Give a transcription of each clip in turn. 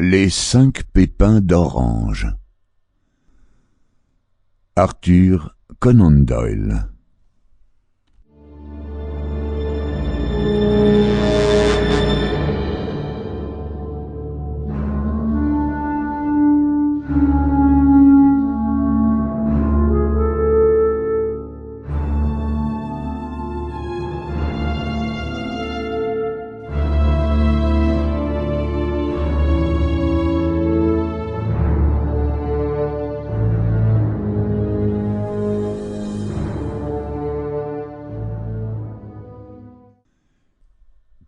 Les 5 pépins d'orange. Arthur Conan Doyle.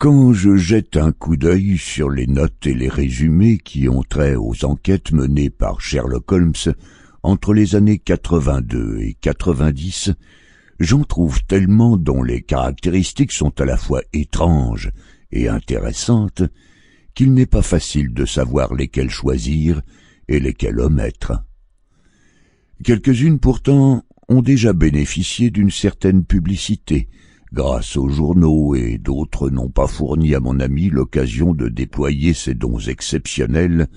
Quand je jette un coup d'œil sur les notes et les résumés qui ont trait aux enquêtes menées par Sherlock Holmes entre les années 82 et 90, j'en trouve tellement dont les caractéristiques sont à la fois étranges et intéressantes qu'il n'est pas facile de savoir lesquelles choisir et lesquelles omettre. Quelques-unes pourtant ont déjà bénéficié d'une certaine publicité, grâce aux journaux, et d'autres n'ont pas fourni à mon ami l'occasion de déployer ces dons exceptionnels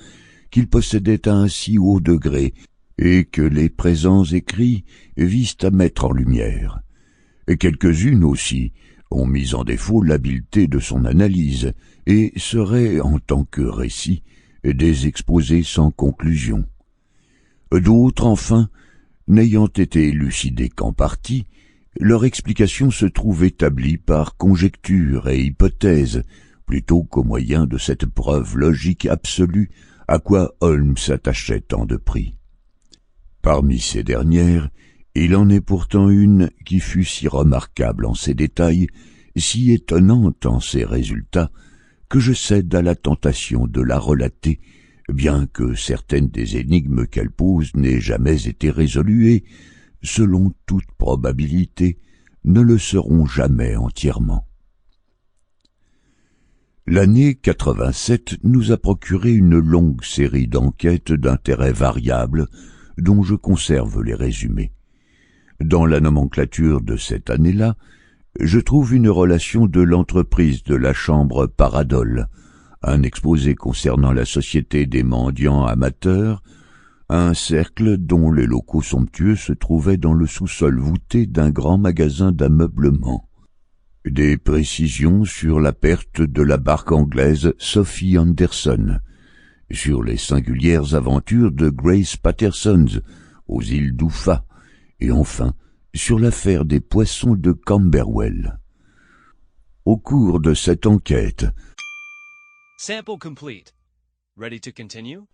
qu'il possédait à un si haut degré et que les présents écrits visent à mettre en lumière. Et quelques-unes aussi ont mis en défaut l'habileté de son analyse et seraient, en tant que récits, des exposés sans conclusion. D'autres, enfin, n'ayant été élucidés qu'en partie, leur explication se trouve établie par conjecture et hypothèse, plutôt qu'au moyen de cette preuve logique absolue à quoi Holmes attachait tant de prix. Parmi ces dernières, il en est pourtant une qui fut si remarquable en ses détails, si étonnante en ses résultats, que je cède à la tentation de la relater, bien que certaines des énigmes qu'elle pose n'aient jamais été résolues et, selon toute probabilité, ne le seront jamais entièrement. L'année 87 nous a procuré une longue série d'enquêtes d'intérêt variable, dont je conserve les résumés. Dans la nomenclature de cette année-là, je trouve une relation de l'entreprise de la chambre Paradol, un exposé concernant la société des mendiants amateurs, un cercle dont les locaux somptueux se trouvaient dans le sous-sol voûté d'un grand magasin d'ameublement. Des précisions sur la perte de la barque anglaise Sophie Anderson, sur les singulières aventures de Grace Pattersons aux îles d'Oufa, et enfin sur l'affaire des poissons de Camberwell. Au cours de cette enquête, Sample complete. Ready to continue?